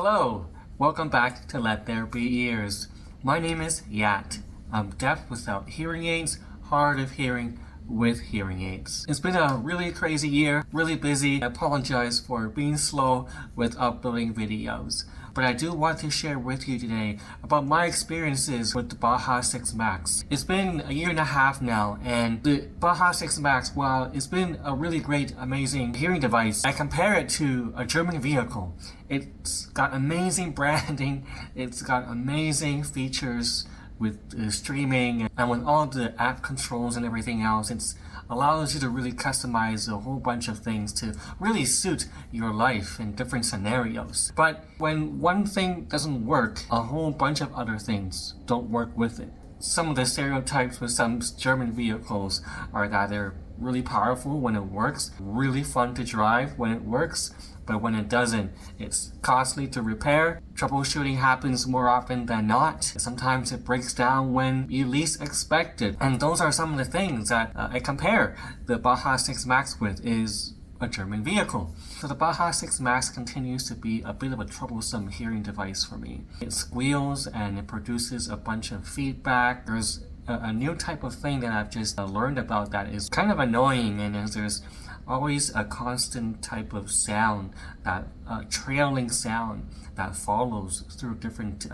Hello, welcome back to Let There Be Ears. My name is Yat. I'm deaf without hearing aids, hard of hearing with hearing aids. It's been a really crazy year, really busy. I apologize for being slow with uploading videos. But I do want to share with you today about my experiences with the BAHA 6 Max. It's been a year and a half now, and the BAHA 6 Max, while it's been a really great, amazing hearing device, I compare it to a German vehicle. It's got amazing branding, it's got amazing features with streaming, and with all the app controls and everything else. It allows you to really customize a whole bunch of things to really suit your life in different scenarios. But when one thing doesn't work, a whole bunch of other things don't work with it. Some of the stereotypes with some German vehicles are that they're really powerful when it works, really fun to drive when it works, but when it doesn't, it's costly to repair. Troubleshooting happens more often than not. Sometimes it breaks down when you least expect it. And those are some of the things that I compare the BAHA 6 Max with, is a German vehicle. So the BAHA 6 Max continues to be a bit of a troublesome hearing device for me. It squeals and it produces a bunch of feedback. There's a new type of thing that I've just learned about that is kind of annoying, and there's always a constant type of sound, that trailing sound that follows through different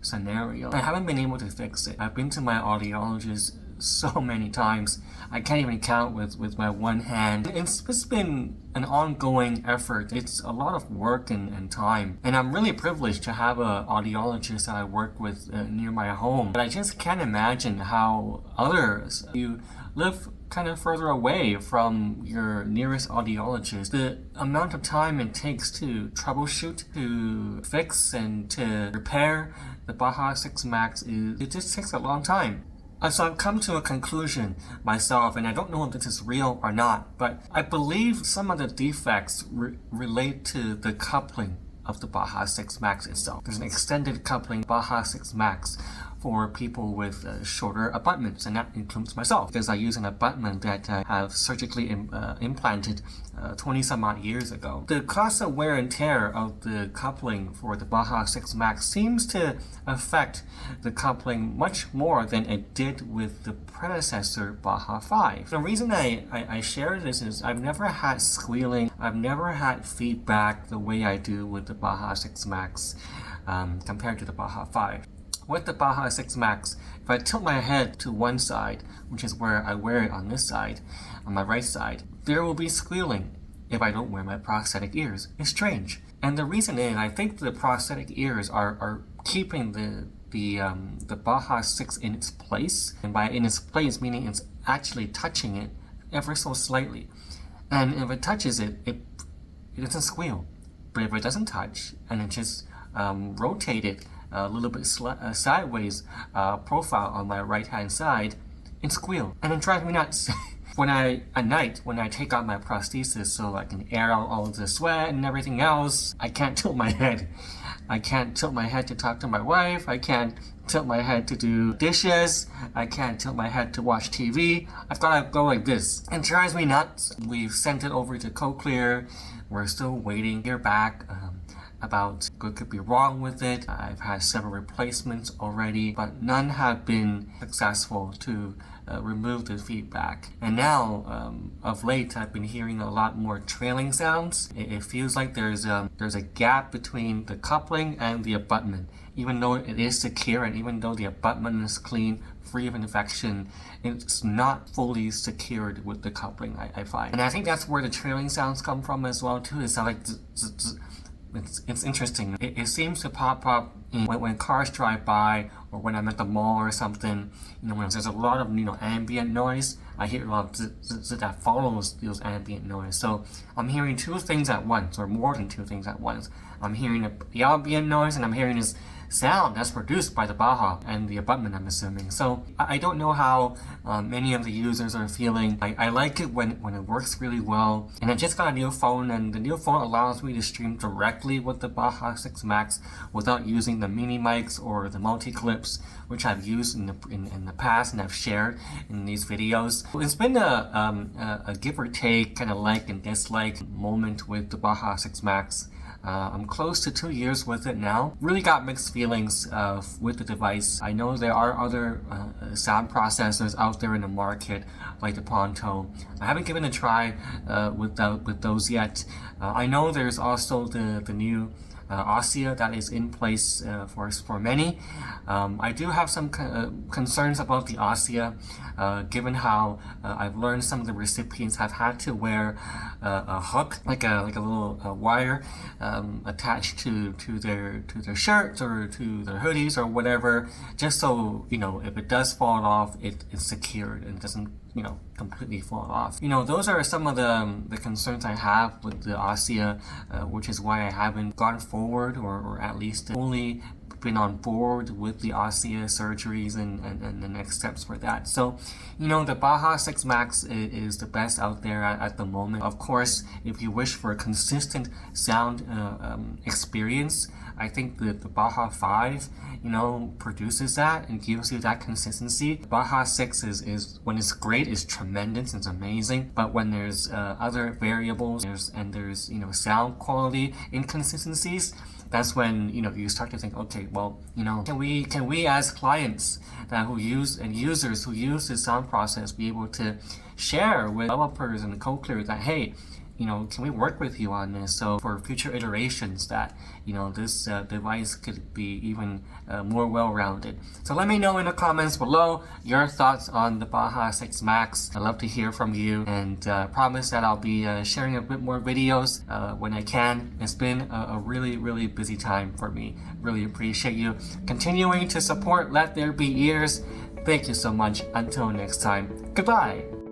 scenarios. I haven't been able to fix it. I've been to my audiologist so many times, I can't even count with my one hand. It's been an ongoing effort. It's a lot of work and time, and I'm really privileged to have an audiologist that I work with near my home. But I just can't imagine how others, you live kind of further away from your nearest audiologist, the amount of time it takes to troubleshoot, to fix, and to repair the BAHA 6 Max it just takes a long time. So I've come to a conclusion myself, and I don't know if this is real or not, but I believe some of the defects relate to the coupling of the BAHA 6 Max itself. There's an extended coupling BAHA 6 Max for people with shorter abutments, and that includes myself, because I use an abutment that I have surgically implanted 20 some odd years ago. The constant wear and tear of the coupling for the BAHA 6 Max seems to affect the coupling much more than it did with the predecessor BAHA 5. The reason I share this is I've never had squealing, I've never had feedback the way I do with the BAHA 6 Max compared to the BAHA 5. With the BAHA 6 Max, if I tilt my head to one side, which is where I wear it on this side, on my right side, there will be squealing if I don't wear my prosthetic ears. It's strange. And the reason is, I think the prosthetic ears are keeping the BAHA 6 in its place. And by in its place, meaning it's actually touching it ever so slightly. And if it touches it, it doesn't squeal. But if it doesn't touch, and it just rotated a little bit sideways profile on my right hand side, and squeal, and it drives me nuts. At night when I take out my prosthesis so I can air out all of the sweat and everything else, I can't tilt my head. I can't tilt my head to talk to my wife. I can't tilt my head to do dishes. I can't tilt my head to watch TV. I've got to go like this. It drives me nuts. We've sent it over to Cochlear. We're still waiting to hear back about what could be wrong with it. I've had several replacements already, but none have been successful to remove the feedback. And now, of late, I've been hearing a lot more trailing sounds. It feels like there's a gap between the coupling and the abutment. Even though it is secure, and even though the abutment is clean, free of infection, it's not fully secured with the coupling, I find. And I think that's where the trailing sounds come from as well too. It's like it's interesting. It seems to pop up when cars drive by, or when I'm at the mall or something. When there's a lot of ambient noise, I hear a lot of that follows those ambient noise. So I'm hearing two things at once, or more than two things at once. I'm hearing the ambient noise, and I'm hearing this sound that's produced by the BAHA and the abutment, I'm assuming. So I don't know how many of the users are feeling. I like it when it works really well. And I just got a new phone, and the new phone allows me to stream directly with the BAHA 6 Max without using the mini mics or the multi-clips, which I've used in the past and I've shared in these videos. It's been a give or take, kind of like and dislike moment with the BAHA 6 Max. I'm close to 2 years with it now. Really got mixed feelings with the device. I know there are other sound processors out there in the market, like the Ponto. I haven't given a try with those yet. I know there's also the new Osia that is in place for many. I do have some concerns about the Osia, given how I've learned some of the recipients have had to wear a hook, like a little wire attached to their shirts or to their hoodies or whatever, just so if it does fall off, it's secured and doesn't completely fall off. Those are some of the concerns I have with the Osia, which is why I haven't gone forward or at least only been on board with the Osia surgeries and the next steps for that. So, the BAHA 6 Max is the best out there at the moment. Of course, if you wish for a consistent sound experience, I think the BAHA 5, produces that and gives you that consistency. BAHA 6 is when it's great, it's tremendous, it's amazing. But when there's other variables and there's sound quality inconsistencies, that's when you start to think, okay, well, can we as clients who use and users who use this sound process be able to share with developers and Cochlear that, hey, can we work with you on this? So for future iterations that, this device could be even more well-rounded. So let me know in the comments below your thoughts on the BAHA 6 Max. I'd love to hear from you, and promise that I'll be sharing a bit more videos when I can. It's been a really, really busy time for me. Really appreciate you continuing to support Let There Be Ears. Thank you so much. Until next time, goodbye.